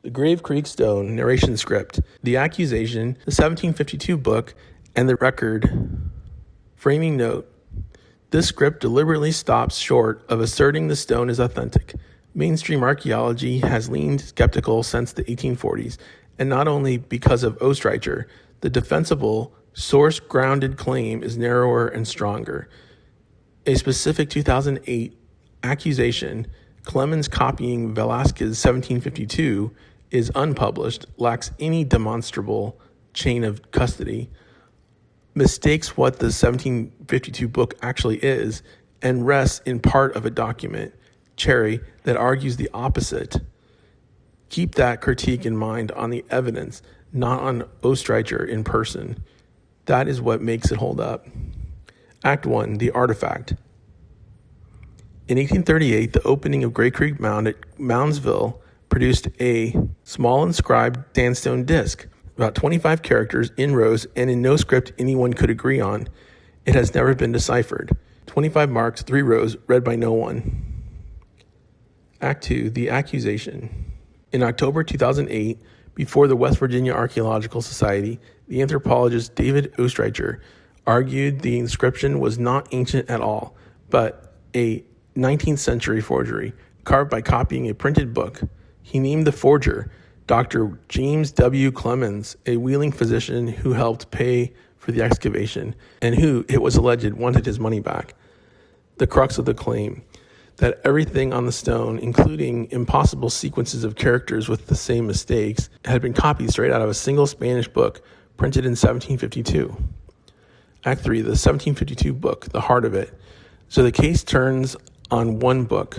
The Grave Creek Stone narration script, the accusation, the 1752 book, and the record. Framing note. This script deliberately stops short of asserting the stone is authentic. Mainstream archaeology has leaned skeptical since the 1840s, and not only because of Oestreicher. The defensible, source-grounded claim is narrower and stronger. A specific 2008 accusation, Clemens copying Velázquez's 1752, is unpublished, lacks any demonstrable chain of custody, mistakes what the 1752 book actually is, and rests in part of a document, Cherry, that argues the opposite. Keep that critique in mind on the evidence, not on Oestreicher in person. That is what makes it hold up. Act 1, The Artifact. In 1838, the opening of Grave Creek Mound at Moundsville produced a small inscribed sandstone disc, about 25 characters in rows and in no script anyone could agree on. It has never been deciphered. 25 marks, 3 rows, read by no one. Act 2, The Accusation. In October 2008, before the West Virginia Archaeological Society, the anthropologist David Oestreicher argued the inscription was not ancient at all, but a 19th century forgery, carved by copying a printed book. He named the forger Dr. James W. Clemens, a Wheeling physician who helped pay for the excavation, and who, it was alleged, wanted his money back. The crux of the claim, that everything on the stone, including impossible sequences of characters with the same mistakes, had been copied straight out of a single Spanish book printed in 1752. Act 3, the 1752 book, the heart of it. So the case turns on one book.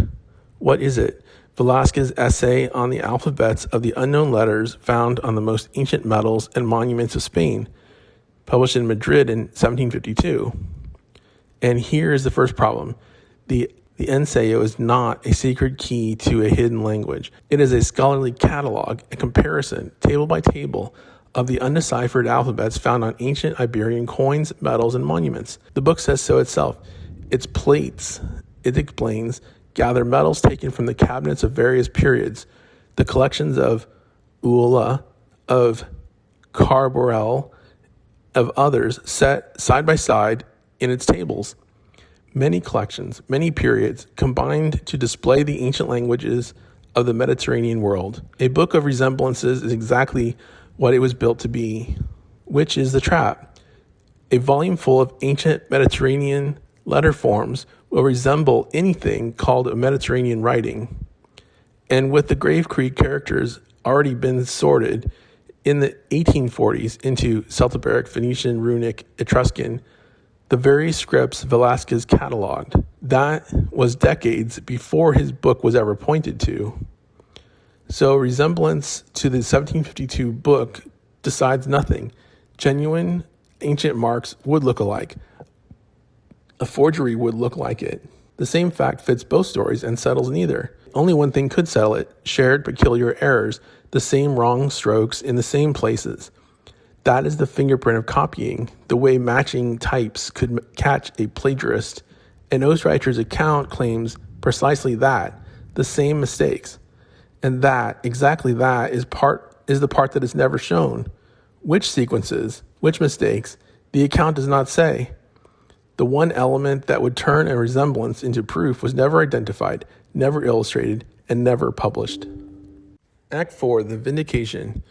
What is it? Velázquez's essay on the alphabets of the unknown letters found on the most ancient medals and monuments of Spain, published in Madrid in 1752. And here is the first problem. The ensayo is not a secret key to a hidden language. It is a scholarly catalog, a comparison, table by table, of the undeciphered alphabets found on ancient Iberian coins, medals, and monuments. The book says so itself. Its plates, it explains, gather metals taken from the cabinets of various periods, the collections of Ulloa, of Carborel, of others, set side by side in its tables. Many collections, many periods, combined to display the ancient languages of the Mediterranean world. A book of resemblances is exactly what it was built to be. Which is the trap? A volume full of ancient Mediterranean letter forms will resemble anything called a Mediterranean writing. And with the Grave Creek characters already been sorted in the 1840s into Celtiberic, Phoenician, Runic, Etruscan, the very scripts Velázquez cataloged. That was decades before his book was ever pointed to. So resemblance to the 1752 book decides nothing. Genuine ancient marks would look alike. A forgery would look like it. The same fact fits both stories and settles neither. Only one thing could settle it: shared peculiar errors, the same wrong strokes in the same places. That is the fingerprint of copying, the way matching types could catch a plagiarist. And Oestreicher's account claims precisely that, the same mistakes. And that, exactly that, is the part that is never shown. Which sequences, which mistakes, the account does not say. The one element that would turn a resemblance into proof was never identified, never illustrated, and never published. Act 4, The Vindication.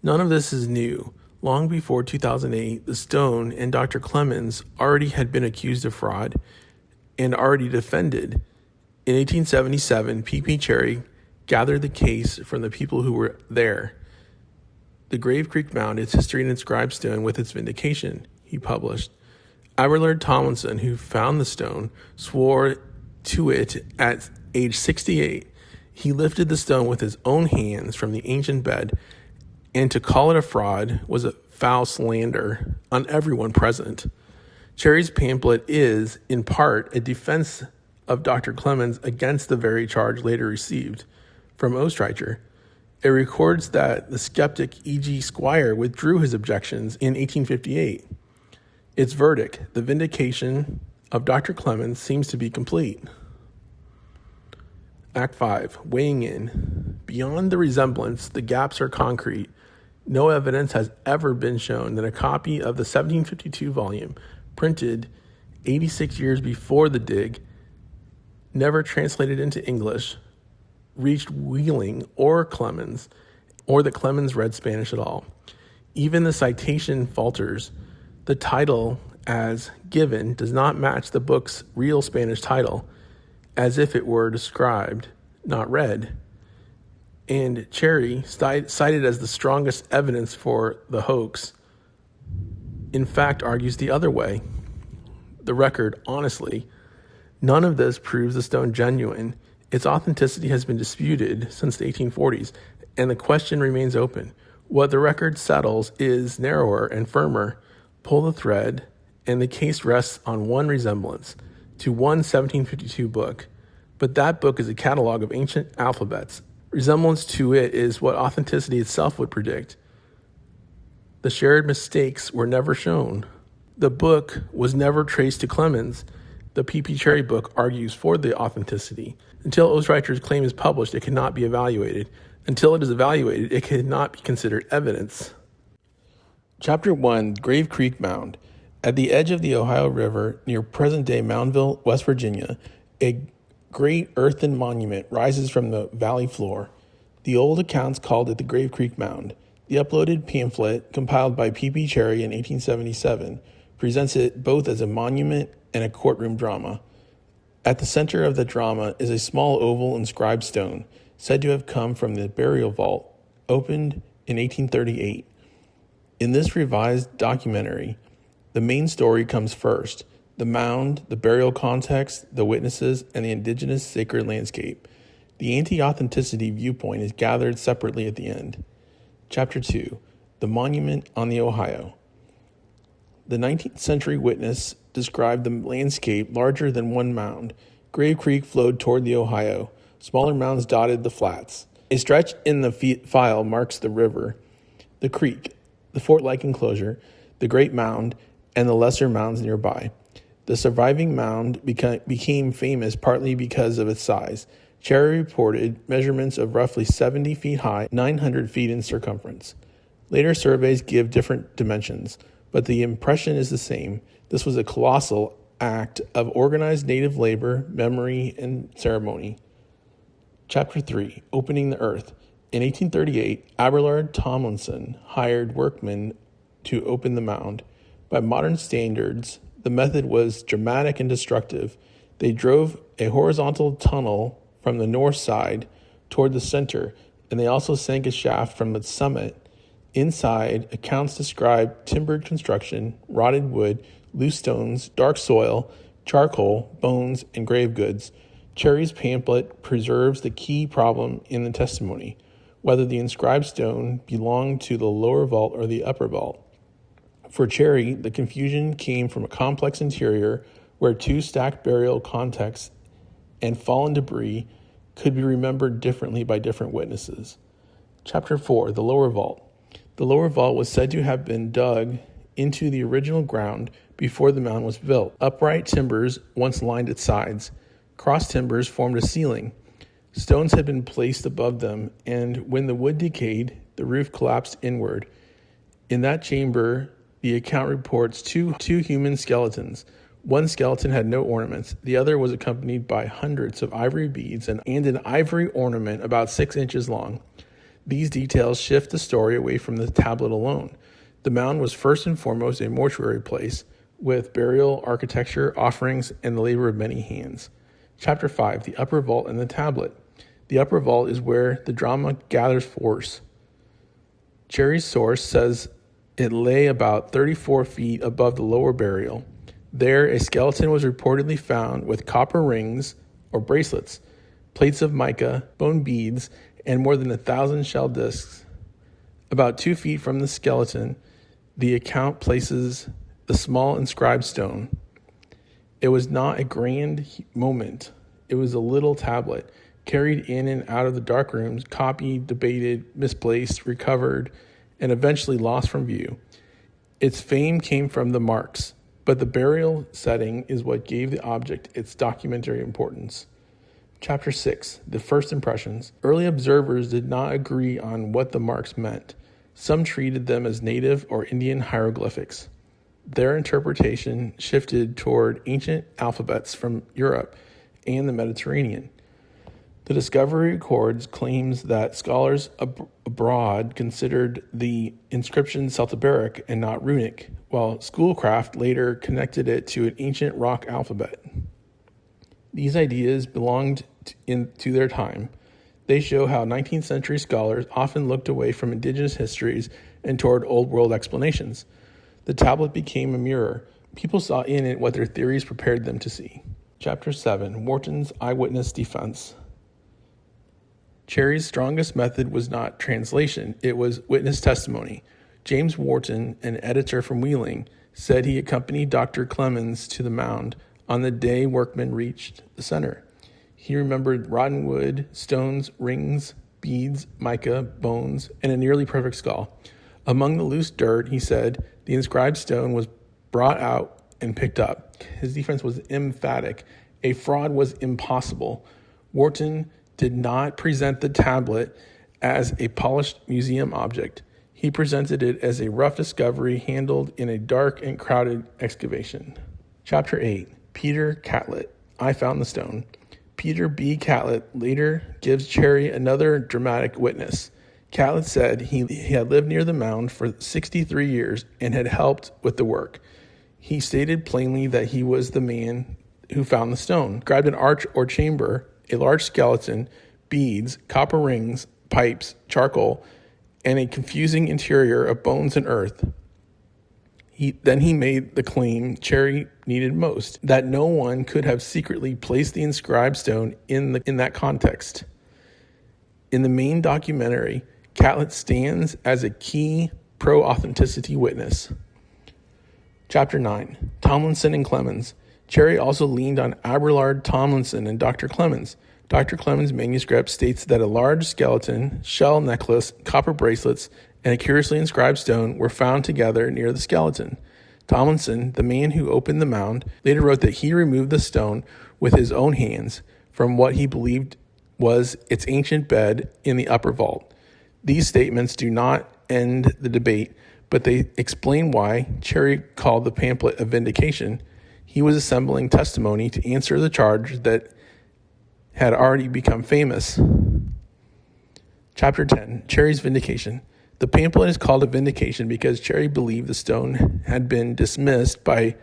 None of this is new. Long before 2008, the Stone and Dr. Clemens already had been accused of fraud and already defended. In 1877, P.P. Cherry gathered the case from the people who were there. The Grave Creek Mound, its history and inscribed stone with its vindication, he published. Abelard Tomlinson, who found the stone, swore to it at age 68. He lifted the stone with his own hands from the ancient bed, and to call it a fraud was a foul slander on everyone present. Cherry's pamphlet is, in part, a defense of Dr. Clemens against the very charge later received from Oestreicher. It records that the skeptic E.G. Squire withdrew his objections in 1858. Its verdict, the vindication of Dr. Clemens, seems to be complete. Act 5, Weighing In. Beyond the resemblance, the gaps are concrete. No evidence has ever been shown that a copy of the 1752 volume, printed 86 years before the dig, never translated into English, reached Wheeling or Clemens, or that Clemens read Spanish at all. Even the citation falters. The title, as given, does not match the book's real Spanish title, as if it were described, not read. And Cherry, cited as the strongest evidence for the hoax, in fact argues the other way. The record, honestly, none of this proves the stone genuine. Its authenticity has been disputed since the 1840s, and the question remains open. What the record settles is narrower and firmer. Pull the thread, and the case rests on one resemblance to one 1752 book. But that book is a catalog of ancient alphabets. Resemblance to it is what authenticity itself would predict. The shared mistakes were never shown. The book was never traced to Clemens. The P.P. Cherry book argues for the authenticity. Until Oestreicher's claim is published, it cannot be evaluated. Until it is evaluated, it cannot be considered evidence. Chapter 1, Grave Creek Mound. At the edge of the Ohio River, near present-day Moundville, West Virginia, a great earthen monument rises from the valley floor. The old accounts called it the Grave Creek Mound. The uploaded pamphlet, compiled by P.P. Cherry in 1877, presents it both as a monument and a courtroom drama. At the center of the drama is a small oval inscribed stone, said to have come from the burial vault, opened in 1838. In this revised documentary, the main story comes first: the mound, the burial context, the witnesses, and the indigenous sacred landscape. The anti-authenticity viewpoint is gathered separately at the end. Chapter 2, The Monument on the Ohio. The 19th century witness described the landscape larger than one mound. Grave Creek flowed toward the Ohio. Smaller mounds dotted the flats. A stretch in the file marks the river, the creek, the fort-like enclosure, the great mound, and the lesser mounds nearby. The surviving mound became famous partly because of its size. Cherry reported measurements of roughly 70 feet high, 900 feet in circumference. Later surveys give different dimensions, but the impression is the same. This was a colossal act of organized native labor, memory, and ceremony. Chapter 3, Opening the Earth. In 1838, Abelard Tomlinson hired workmen to open the mound. By modern standards, the method was dramatic and destructive. They drove a horizontal tunnel from the north side toward the center, and they also sank a shaft from the summit. Inside, accounts describe timbered construction, rotted wood, loose stones, dark soil, charcoal, bones, and grave goods. Cherry's pamphlet preserves the key problem in the testimony: whether the inscribed stone belonged to the lower vault or the upper vault. For Cherry, the confusion came from a complex interior where two stacked burial contexts and fallen debris could be remembered differently by different witnesses. Chapter 4, The Lower Vault. The lower vault was said to have been dug into the original ground before the mound was built. Upright timbers once lined its sides. Cross timbers formed a ceiling. Stones had been placed above them, and when the wood decayed, the roof collapsed inward. In that chamber, the account reports two human skeletons. One skeleton had no ornaments. The other was accompanied by hundreds of ivory beads and an ivory ornament about 6 inches long. These details shift the story away from the tablet alone. The mound was first and foremost a mortuary place, with burial, architecture, offerings, and the labor of many hands. Chapter 5, The Upper Vault and the Tablet. The upper vault is where the drama gathers force. Cherry's source says it lay about 34 feet above the lower burial. There, a skeleton was reportedly found with copper rings or bracelets, plates of mica, bone beads, and more than 1,000 shell discs. About 2 feet from the skeleton, the account places the small inscribed stone. It was not a grand moment. It was a little tablet, carried in and out of the dark rooms, copied, debated, misplaced, recovered, and eventually lost from view. Its fame came from the marks, but the burial setting is what gave the object its documentary importance. Chapter 6, The First Impressions. Early observers did not agree on what the marks meant. Some treated them as native or Indian hieroglyphics. Their interpretation shifted toward ancient alphabets from Europe and the Mediterranean. The Discovery Records claims that scholars abroad considered the inscription Celtiberic and not runic, while Schoolcraft later connected it to an ancient rock alphabet. These ideas belonged to their time. They show how 19th century scholars often looked away from indigenous histories and toward old world explanations. The tablet became a mirror. People saw in it what their theories prepared them to see. Chapter 7, Wharton's Eyewitness Defense. Cherry's strongest method was not translation, it was witness testimony. James Wharton, an editor from Wheeling, said he accompanied Dr. Clemens to the mound on the day workmen reached the center. He remembered rotten wood, stones, rings, beads, mica, bones, and a nearly perfect skull. Among the loose dirt, he said, the inscribed stone was brought out and picked up. His defense was emphatic. A fraud was impossible. Wharton did not present the tablet as a polished museum object. He presented it as a rough discovery handled in a dark and crowded excavation. Chapter 8, Peter Catlett. I found the stone. Peter B. Catlett later gives Cherry another dramatic witness. Catlett said he had lived near the mound for 63 years and had helped with the work. He stated plainly that he was the man who found the stone. Described an arch or chamber, a large skeleton, beads, copper rings, pipes, charcoal, and a confusing interior of bones and earth. Then he made the claim Cherry needed most, that no one could have secretly placed the inscribed stone in that context. In the main documentary, Catlett stands as a key pro-authenticity witness. Chapter 9, Tomlinson and Clemens. Cherry also leaned on Abelard Tomlinson and Dr. Clemens. Dr. Clemens' manuscript states that a large skeleton, shell necklace, copper bracelets, and a curiously inscribed stone were found together near the skeleton. Tomlinson, the man who opened the mound, later wrote that he removed the stone with his own hands from what he believed was its ancient bed in the upper vault. These statements do not end the debate, but they explain why Cherry called the pamphlet a vindication. He was assembling testimony to answer the charge that had already become famous. Chapter 10, Cherry's Vindication. The pamphlet is called a vindication because Cherry believed the stone had been dismissed by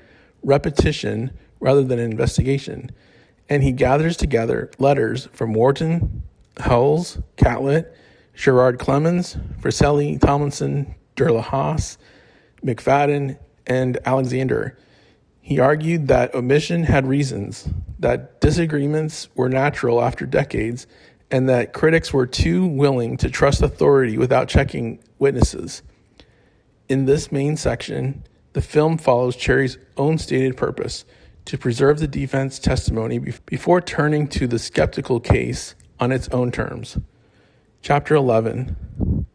repetition rather than an investigation, and he gathers together letters from Wharton, Hulls, Catlett, Gerard Clemens, Friselli, Tomlinson, Durlahas, McFadden, and Alexander. He argued that omission had reasons, that disagreements were natural after decades, and that critics were too willing to trust authority without checking witnesses. In this main section, the film follows Cherry's own stated purpose, to preserve the defense testimony before turning to the skeptical case on its own terms. Chapter 11,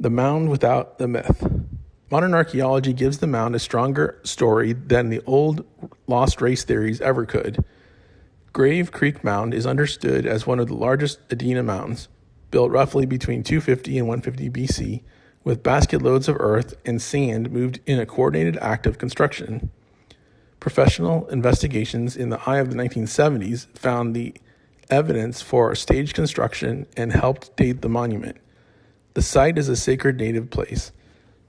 The Mound Without the Myth. Modern archaeology gives the mound a stronger story than the old lost race theories ever could. Grave Creek Mound is understood as one of the largest Adena mounds, built roughly between 250 and 150 BC, with basket loads of earth and sand moved in a coordinated act of construction. Professional investigations in the eye of the 1970s found the evidence for stage construction and helped date the monument. The site is a sacred native place.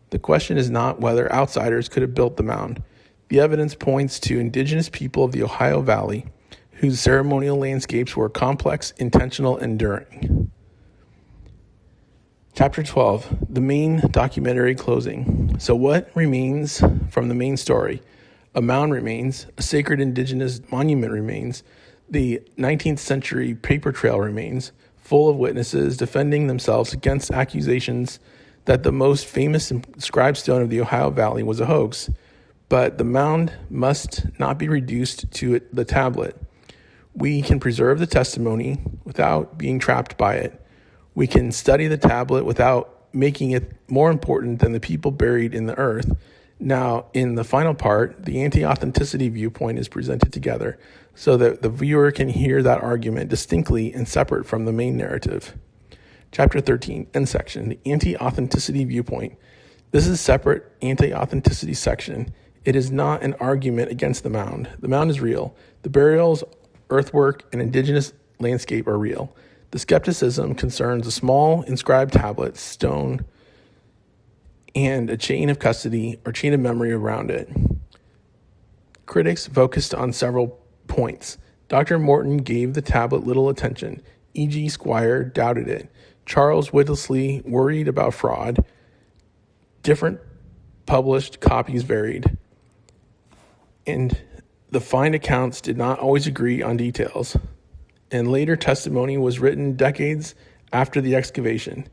The question is not whether outsiders could have built the mound. The evidence points to indigenous people of the Ohio Valley, whose ceremonial landscapes were complex, intentional, and enduring. Chapter 12, the main documentary closing. So what remains from the main story? A mound remains, a sacred indigenous monument remains, the 19th century paper trail remains, full of witnesses defending themselves against accusations that the most famous inscribed stone of the Ohio Valley was a hoax. But the mound must not be reduced to the tablet. We can preserve the testimony without being trapped by it. We can study the tablet without making it more important than the people buried in the earth. Now, in the final part, the anti-authenticity viewpoint is presented together. so that the viewer can hear that argument distinctly and separate from the main narrative. Chapter 13, End section, the anti-authenticity viewpoint. This is a separate anti-authenticity section. It is not an argument against the mound. The mound is real. The burials, earthwork, and indigenous landscape are real. The skepticism concerns a small inscribed tablet, stone, and a chain of custody or chain of memory around it. Critics focused on several points. Dr. Morton gave the tablet little attention. E.G. Squire doubted it. Charles Whittlesley worried about fraud. Different published copies varied. And the find accounts did not always agree on details. And later testimony was written decades after the excavation.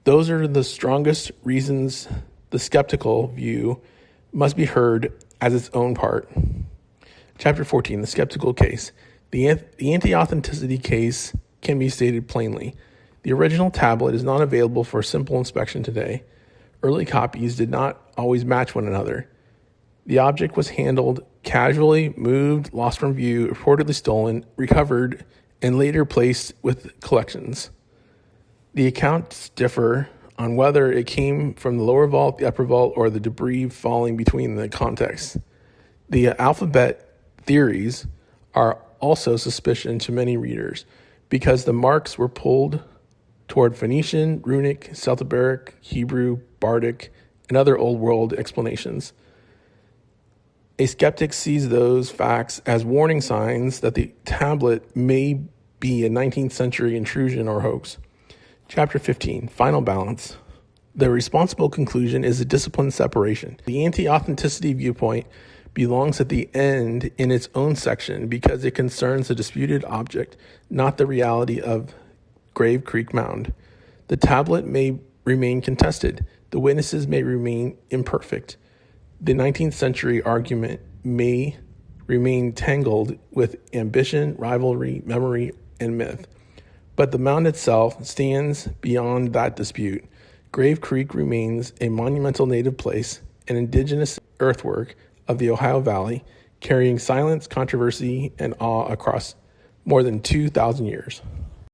Those are the strongest reasons the skeptical view must be heard as its own part. Chapter 14, the skeptical case. The anti-authenticity case can be stated plainly. The original tablet is not available for simple inspection today. Early copies did not always match one another. The object was handled casually, moved, lost from view, reportedly stolen, recovered, and later placed with collections. The accounts differ on whether it came from the lower vault, the upper vault, or the debris falling between the contexts. The alphabet theories are also suspicious to many readers because the marks were pulled toward Phoenician, Runic, Celtiberic, Hebrew, Bardic, and other Old World explanations. A skeptic sees those facts as warning signs that the tablet may be a 19th century intrusion or hoax. Chapter 15, Final Balance. The responsible conclusion is a disciplined separation. The anti-authenticity viewpoint belongs at the end in its own section because it concerns the disputed object, not the reality of Grave Creek Mound. The tablet may remain contested. The witnesses may remain imperfect. The 19th century argument may remain tangled with ambition, rivalry, memory, and myth. But the mound itself stands beyond that dispute. Grave Creek remains a monumental native place, an indigenous earthwork of the Ohio Valley, carrying silence, controversy, and awe across more than 2,000 years.